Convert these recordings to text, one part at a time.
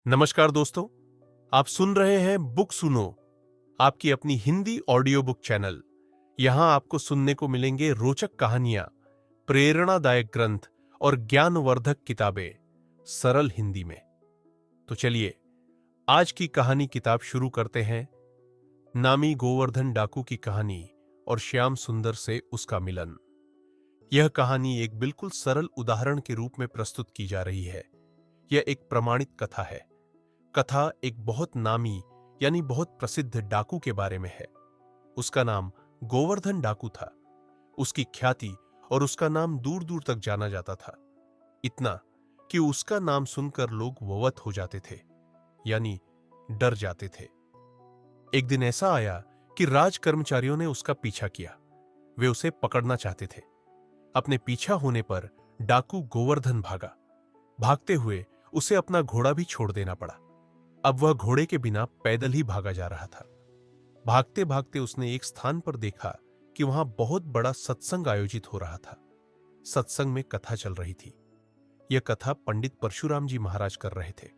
नमस्कार दोस्तों, आप सुन रहे हैं बुक सुनो, आपकी अपनी हिंदी ऑडियो बुक चैनल। यहां आपको सुनने को मिलेंगे रोचक कहानियां, प्रेरणादायक ग्रंथ और ज्ञानवर्धक किताबें सरल हिंदी में। तो चलिए आज की कहानी किताब शुरू करते हैं। नामी गोवर्धन डाकू की कहानी और श्याम सुंदर से उसका मिलन। यह कहानी एक बिल्कुल सरल उदाहरण के रूप में प्रस्तुत की जा रही है। यह एक प्रमाणित कथा है। कथा एक बहुत नामी यानी बहुत प्रसिद्ध डाकू के बारे में है। उसका नाम गोवर्धन डाकू था। उसकी ख्याति और उसका नाम दूर दूर तक जाना जाता था, इतना कि उसका नाम सुनकर लोग ववत हो जाते थे, यानी डर जाते थे। एक दिन ऐसा आया कि राज कर्मचारियों ने उसका पीछा किया। वे उसे पकड़ना चाहते थे। अपने पीछा होने पर डाकू गोवर्धन भागा। भागते हुए उसे अपना घोड़ा भी छोड़ देना पड़ा। अब वह घोड़े के बिना पैदल ही भागा जा रहा था। भागते भागते उसने एक स्थान पर देखा कि वहां बहुत बड़ा सत्संग आयोजित हो रहा था। सत्संग में कथा चल रही थी। यह कथा पंडित परशुराम जी महाराज कर रहे थे।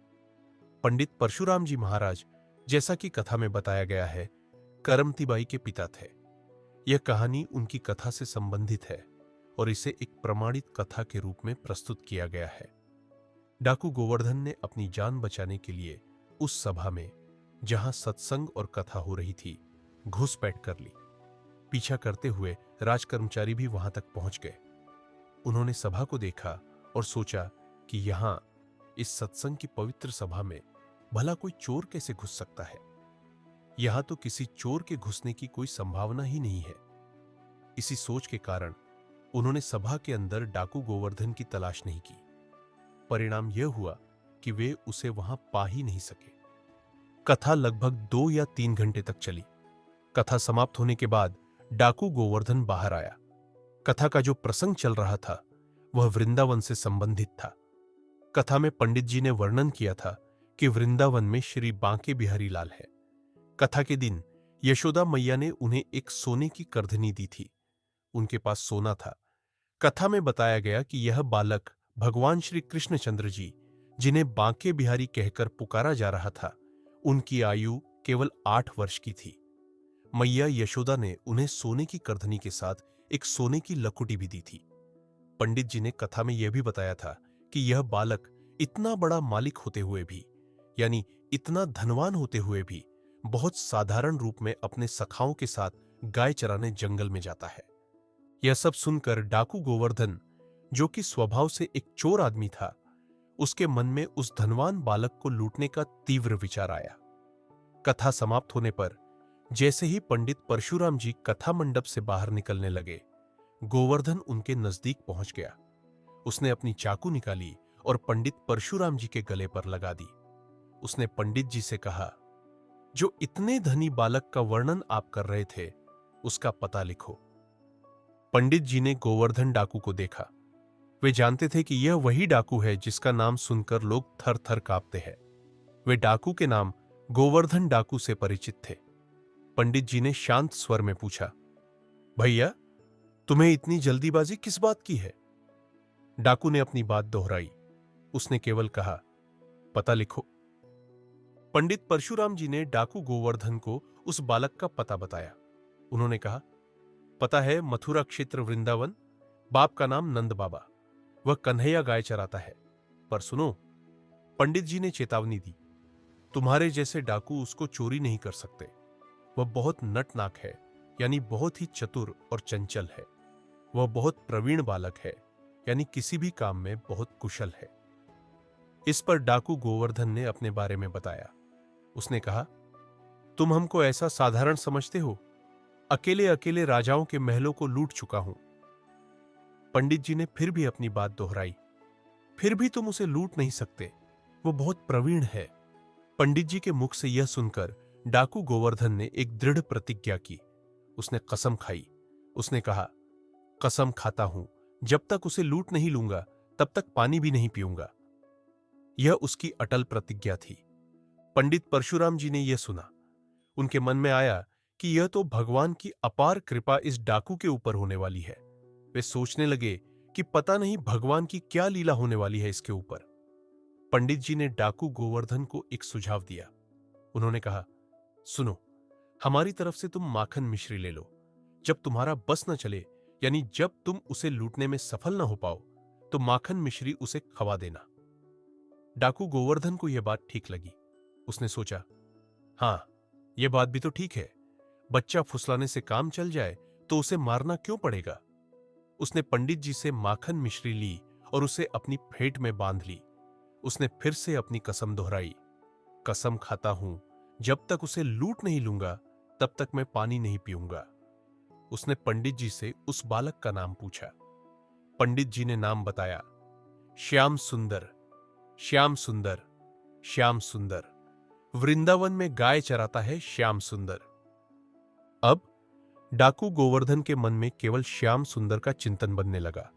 पंडित परशुराम जी महाराज, जैसा कि कथा में बताया गया है, करमतीबाई के पिता थे। यह कहानी उनकी कथा से संबंधित है और इसे एक प्रमाणित कथा के रूप में प्रस्तुत किया गया है। डाकू गोवर्धन ने अपनी जान बचाने के लिए उस सभा में, जहां सत्संग और कथा हो रही थी, घुसपैठ कर ली। पीछा करते हुए राजकर्मचारी भी वहां तक पहुंच गए। उन्होंने सभा को देखा और सोचा कि यहां इस सत्संग की पवित्र सभा में भला कोई चोर कैसे घुस सकता है। यहां तो किसी चोर के घुसने की कोई संभावना ही नहीं है। इसी सोच के कारण उन्होंने सभा के अंदर डाकू गोवर्धन की तलाश नहीं की। परिणाम यह हुआ कि वे उसे वहां पा ही नहीं सके। कथा लगभग 2 या 3 घंटे तक चली। कथा समाप्त होने के बाद डाकू गोवर्धन बाहर आया। कथा का जो प्रसंग चल रहा था वह वृंदावन से संबंधित था। कथा में पंडित जी ने वर्णन किया था कि वृंदावन में श्री बांके बिहारी लाल है। कथा के दिन यशोदा मैया ने उन्हें एक सोने की करधनी दी थी। उनके पास सोना था। कथा में बताया गया कि यह बालक भगवान श्री कृष्णचंद्र जी, जिन्हें बांके बिहारी कहकर पुकारा जा रहा था, उनकी आयु केवल 8 वर्ष की थी। मैया यशोदा ने उन्हें सोने की करधनी के साथ एक सोने की लकुटी भी दी थी। पंडित जी ने कथा में यह भी बताया था कि यह बालक इतना बड़ा मालिक होते हुए भी, यानी इतना धनवान होते हुए भी, बहुत साधारण रूप में अपने सखाओं के साथ गाय चराने जंगल में जाता है। यह सब सुनकर डाकू गोवर्धन, जो कि स्वभाव से एक चोर आदमी था, उसके मन में उस धनवान बालक को लूटने का तीव्र विचार आया। कथा समाप्त होने पर जैसे ही पंडित परशुराम जी कथा मंडप से बाहर निकलने लगे, गोवर्धन उनके नजदीक पहुंच गया। उसने अपनी चाकू निकाली और पंडित परशुराम जी के गले पर लगा दी। उसने पंडित जी से कहा, जो इतने धनी बालक का वर्णन आप कर रहे थे, उसका पता लिखो। पंडित जी ने गोवर्धन डाकू को देखा। वे जानते थे कि यह वही डाकू है जिसका नाम सुनकर लोग थर थर कांपते हैं। वे डाकू के नाम गोवर्धन डाकू से परिचित थे। पंडित जी ने शांत स्वर में पूछा, भैया, तुम्हें इतनी जल्दीबाजी किस बात की है? डाकू ने अपनी बात दोहराई। उसने केवल कहा, पता लिखो। पंडित परशुराम जी ने डाकू गोवर्धन को उस बालक का पता बताया। उन्होंने कहा, पता है मथुरा क्षेत्र वृंदावन। बाप का नाम नंद बाबा। वह कन्हैया गाय चराता है। पर सुनो, पंडित जी ने चेतावनी दी, तुम्हारे जैसे डाकू उसको चोरी नहीं कर सकते। वह बहुत नटनाक है, यानी बहुत ही चतुर और चंचल है। वह बहुत प्रवीण बालक है, यानी किसी भी काम में बहुत कुशल है। इस पर डाकू गोवर्धन ने अपने बारे में बताया। उसने कहा, तुम हमको ऐसा साधारण समझते हो? अकेले अकेले राजाओं के महलों को लूट चुका हूं। पंडित जी ने फिर भी अपनी बात दोहराई। फिर भी तुम उसे लूट नहीं सकते। वो बहुत प्रवीण है। पंडित जी के मुख से यह सुनकर डाकू गोवर्धन ने एक दृढ़ प्रतिज्ञा की। उसने कसम खाई। उसने कहा, कसम खाता हूं, जब तक उसे लूट नहीं लूंगा तब तक पानी भी नहीं पीऊंगा। यह उसकी अटल प्रतिज्ञा थी। पंडित परशुराम जी ने यह सुना। उनके मन में आया कि यह तो भगवान की अपार कृपा इस डाकू के ऊपर होने वाली है। वे सोचने लगे कि पता नहीं भगवान की क्या लीला होने वाली है इसके ऊपर। पंडित जी ने डाकू गोवर्धन को एक सुझाव दिया। उन्होंने कहा, सुनो, हमारी तरफ से तुम माखन मिश्री ले लो। जब तुम्हारा बस न चले, यानी जब तुम उसे लूटने में सफल न हो पाओ, तो माखन मिश्री उसे खवा देना। डाकू गोवर्धन को यह बात ठीक लगी। उसने सोचा, हाँ, यह बात भी तो ठीक है। बच्चा फुसलाने से काम चल जाए तो उसे मारना क्यों पड़ेगा। उसने पंडित जी से माखन मिश्री ली और उसे अपनी फेंट में बांध ली। उसने फिर से अपनी कसम दोहराई, कसम खाता हूं, जब तक उसे लूट नहीं लूंगा तब तक मैं पानी नहीं पीऊंगा। उसने पंडित जी से उस बालक का नाम पूछा। पंडित जी ने नाम बताया, श्याम सुंदर। श्याम सुंदर, श्याम सुंदर। वृंदावन में गाय चराता है श्याम सुंदर। अब डाकू गोवर्धन के मन में केवल श्याम सुंदर का चिंतन बनने लगा।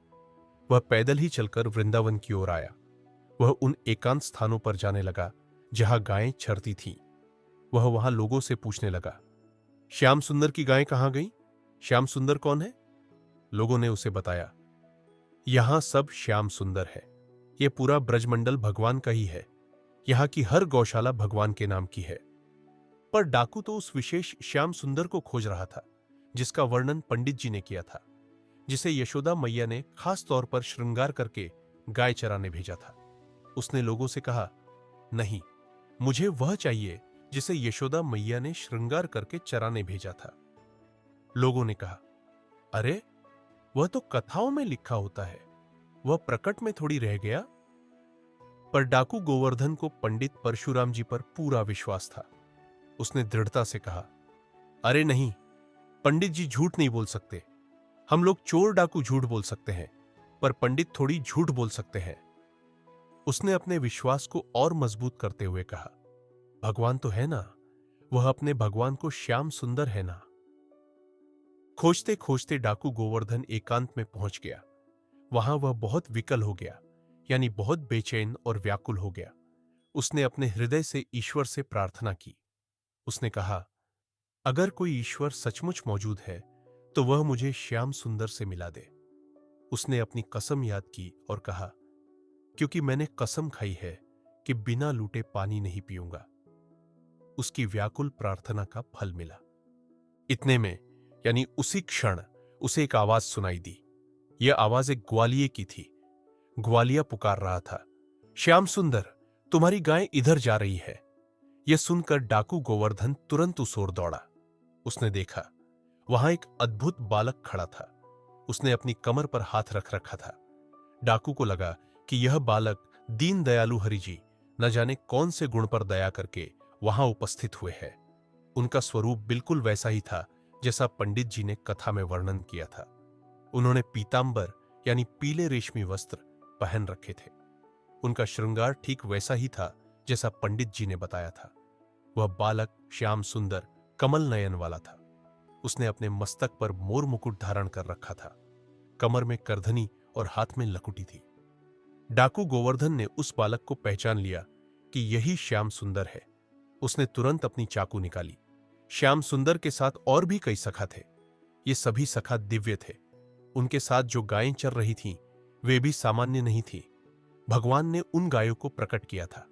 वह पैदल ही चलकर वृंदावन की ओर आया। वह उन एकांत स्थानों पर जाने लगा जहां गायें चरती थीं। वह वहां लोगों से पूछने लगा, श्याम सुंदर की गायें कहां गईं? श्याम सुंदर कौन है? लोगों ने उसे बताया, यहां सब श्याम सुंदर है। यह पूरा ब्रजमंडल भगवान का ही है। यहां की हर गौशाला भगवान के नाम की है। पर डाकू तो उस विशेष श्याम सुंदर को खोज रहा था जिसका वर्णन पंडित जी ने किया था, जिसे यशोदा मैया ने खास तौर पर श्रृंगार करके गाय चराने भेजा था। उसने लोगों से कहा, नहीं, मुझे वह चाहिए जिसे यशोदा मैया ने श्रृंगार करके चराने भेजा था। लोगों ने कहा, अरे, वह तो कथाओं में लिखा होता है, वह प्रकट में थोड़ी रह गया। पर डाकू गोवर्धन को पंडित परशुराम जी पर पूरा विश्वास था। उसने दृढ़ता से कहा, अरे नहीं, पंडित जी झूठ नहीं बोल सकते। हम लोग चोर डाकू झूठ बोल सकते हैं, पर पंडित थोड़ी झूठ बोल सकते हैं। उसने अपने विश्वास को और मजबूत करते हुए कहा, भगवान तो है ना, वह अपने भगवान को श्याम सुंदर है ना। खोजते खोजते डाकू गोवर्धन एकांत में पहुंच गया। वहां वह बहुत विकल हो गया, यानी बहुत बेचैन और व्याकुल हो गया। उसने अपने हृदय से ईश्वर से प्रार्थना की। उसने कहा, अगर कोई ईश्वर सचमुच मौजूद है तो वह मुझे श्याम सुंदर से मिला दे। उसने अपनी कसम याद की और कहा, क्योंकि मैंने कसम खाई है कि बिना लूटे पानी नहीं पीऊंगा। उसकी व्याकुल प्रार्थना का फल मिला। इतने में, यानी उसी क्षण, उसे एक आवाज सुनाई दी। यह आवाज एक ग्वालिये की थी। ग्वालिया पुकार रहा था, श्याम सुंदर, तुम्हारी गाय इधर जा रही है। यह सुनकर डाकू गोवर्धन तुरंत उस ओर दौड़ा। उसने देखा, वहां एक अद्भुत बालक खड़ा था। उसने अपनी कमर पर हाथ रख रखा था। डाकू को लगा कि यह बालक दीन दयालु हरि जी न जाने कौन से गुण पर दया करके वहां उपस्थित हुए हैं। उनका स्वरूप बिल्कुल वैसा ही था जैसा पंडित जी ने कथा में वर्णन किया था। उन्होंने पीतांबर यानी पीले रेशमी वस्त्र पहन रखे थे। उनका श्रृंगार ठीक वैसा ही था जैसा पंडित जी ने बताया था। वह बालक श्याम सुंदर कमल नयन वाला था। उसने अपने मस्तक पर मोर मुकुट धारण कर रखा था। कमर में करधनी और हाथ में लकुटी थी। डाकू गोवर्धन ने उस बालक को पहचान लिया कि यही श्याम सुंदर है। उसने तुरंत अपनी चाकू निकाली। श्याम सुंदर के साथ और भी कई सखा थे। ये सभी सखा दिव्य थे। उनके साथ जो गायें चर रही थीं, वे भी सामान्य नहीं थी। भगवान ने उन गायों को प्रकट किया था।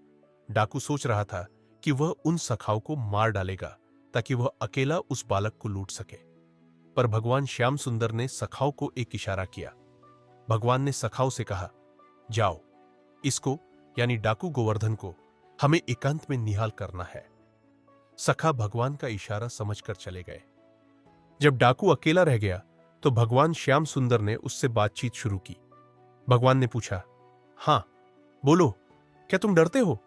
डाकू सोच रहा था कि वह उन सखाओं को मार डालेगा ताकि वह अकेला उस बालक को लूट सके। पर भगवान श्याम सुंदर ने सखाओं को एक इशारा किया। भगवान ने सखाओं से कहा, जाओ, इसको यानी डाकू गोवर्धन को हमें एकांत में निहाल करना है। सखा भगवान का इशारा समझकर चले गए। जब डाकू अकेला रह गया तो भगवान श्याम सुंदर ने उससे बातचीत शुरू की। भगवान ने पूछा, हां, बोलो, क्या तुम डरते हो?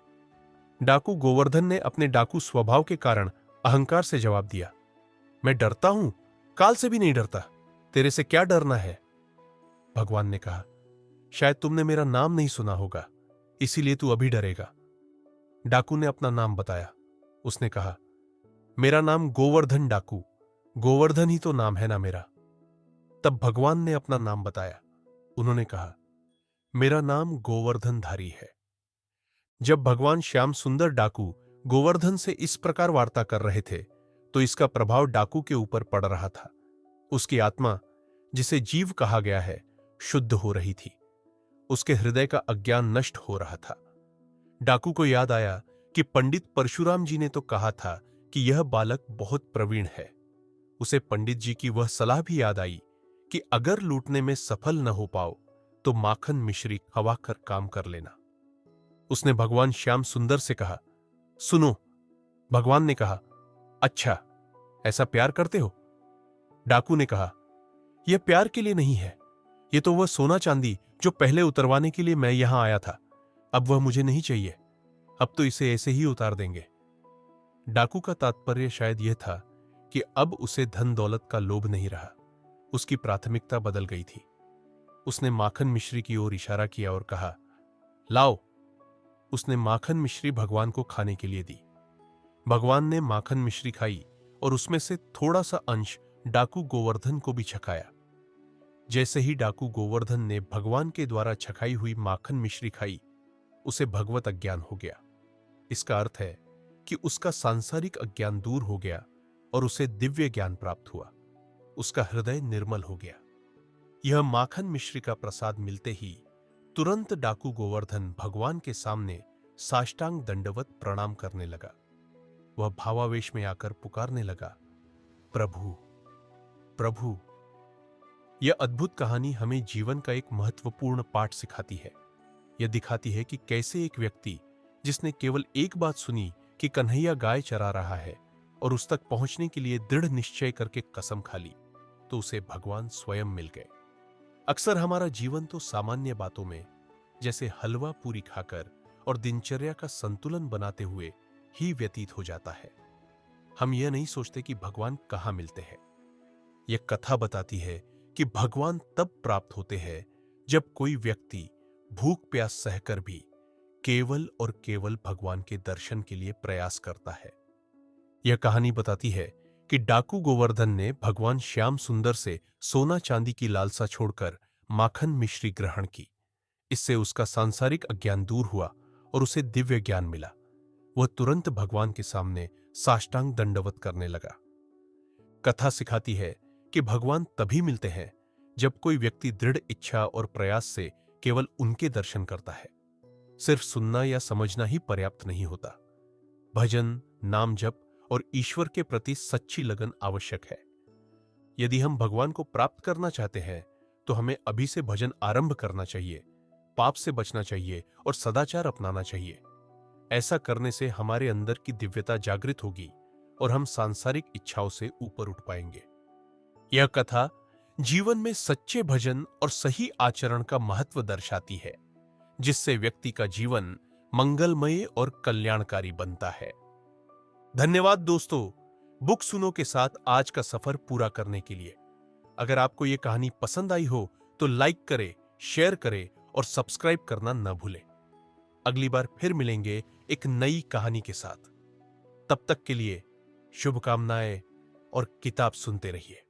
डाकू गोवर्धन ने अपने डाकू स्वभाव के कारण अहंकार से जवाब दिया, मैं डरता हूं? काल से भी नहीं डरता। तेरे से क्या डरना है? भगवान ने कहा, शायद तुमने मेरा नाम नहीं सुना होगा, इसीलिए तू अभी डरेगा। डाकू ने अपना नाम बताया। उसने कहा, मेरा नाम गोवर्धन डाकू, गोवर्धन ही तो नाम है ना मेरा। तब भगवान ने अपना नाम बताया। उन्होंने कहा, मेरा नाम गोवर्धन धारी है। जब भगवान श्याम सुंदर डाकू गोवर्धन से इस प्रकार वार्ता कर रहे थे तो इसका प्रभाव डाकू के ऊपर पड़ रहा था। उसकी आत्मा, जिसे जीव कहा गया है, शुद्ध हो रही थी। उसके हृदय का अज्ञान नष्ट हो रहा था। डाकू को याद आया कि पंडित परशुराम जी ने तो कहा था कि यह बालक बहुत प्रवीण है। उसे पंडित जी की वह सलाह भी याद आई कि अगर लूटने में सफल न हो पाओ तो माखन मिश्री खवाकर काम कर लेना। उसने भगवान श्याम सुंदर से कहा, सुनो। भगवान ने कहा, अच्छा, ऐसा प्यार करते हो? डाकू ने कहा, यह प्यार के लिए नहीं है, ये तो वह सोना चांदी जो पहले उतरवाने के लिए मैं यहां आया था, अब वह मुझे नहीं चाहिए। अब तो इसे ऐसे ही उतार देंगे। डाकू का तात्पर्य शायद यह था कि अब उसे धन दौलत का लोभ नहीं रहा, उसकी प्राथमिकता बदल गई थी। उसने माखन मिश्री की ओर इशारा किया और कहा, लाओ। उसने माखन मिश्री भगवान को खाने के लिए दी। भगवान ने माखन मिश्री खाई और उसमें से थोड़ा सा अंश डाकू गोवर्धन को भी छकाया। जैसे ही डाकू गोवर्धन ने भगवान के द्वारा छकाई हुई माखन मिश्री खाई, उसे भगवत अज्ञान हो गया। इसका अर्थ है कि उसका सांसारिक अज्ञान दूर हो गया और उसे दिव्य ज्ञान प्राप्त हुआ। उसका हृदय निर्मल हो गया। यह माखन मिश्री का प्रसाद मिलते ही तुरंत डाकू गोवर्धन भगवान के सामने साष्टांग दंडवत प्रणाम करने लगा। वह भावावेश में आकर पुकारने लगा, प्रभु, प्रभु। यह अद्भुत कहानी हमें जीवन का एक महत्वपूर्ण पाठ सिखाती है। यह दिखाती है कि कैसे एक व्यक्ति जिसने केवल एक बात सुनी कि कन्हैया गाय चरा रहा है और उस तक पहुंचने के लिए दृढ़ निश्चय करके कसम खा ली, तो उसे भगवान स्वयं मिल गए। अक्सर हमारा जीवन तो सामान्य बातों में, जैसे हलवा पूरी खाकर और दिनचर्या का संतुलन बनाते हुए ही व्यतीत हो जाता है। हम यह नहीं सोचते कि भगवान कहां मिलते हैं। यह कथा बताती है कि भगवान तब प्राप्त होते हैं जब कोई व्यक्ति भूख प्यास सहकर भी केवल और केवल भगवान के दर्शन के लिए प्रयास करता है। यह कहानी बताती है कि डाकू गोवर्धन ने भगवान श्याम सुंदर से सोना चांदी की लालसा छोड़कर माखन मिश्री ग्रहण की। इससे उसका सांसारिक अज्ञान दूर हुआ और उसे दिव्य ज्ञान मिला। वह तुरंत भगवान के सामने साष्टांग दंडवत करने लगा। कथा सिखाती है कि भगवान तभी मिलते हैं जब कोई व्यक्ति दृढ़ इच्छा और प्रयास से केवल उनके दर्शन करता है। सिर्फ सुनना या समझना ही पर्याप्त नहीं होता। भजन, नाम जप और ईश्वर के प्रति सच्ची लगन आवश्यक है। यदि हम भगवान को प्राप्त करना चाहते हैं तो हमें अभी से भजन आरंभ करना चाहिए, पाप से बचना चाहिए और सदाचार अपनाना चाहिए। ऐसा करने से हमारे अंदर की दिव्यता जागृत होगी और हम सांसारिक इच्छाओं से ऊपर उठ पाएंगे। यह कथा जीवन में सच्चे भजन और सही आचरण का महत्व दर्शाती है, जिससे व्यक्ति का जीवन मंगलमय और कल्याणकारी बनता है। धन्यवाद दोस्तों, बुक सुनो के साथ आज का सफर पूरा करने के लिए। अगर आपको यह कहानी पसंद आई हो तो लाइक करें, शेयर करें और सब्सक्राइब करना न भूलें। अगली बार फिर मिलेंगे एक नई कहानी के साथ। तब तक के लिए शुभकामनाएं और किताब सुनते रहिए।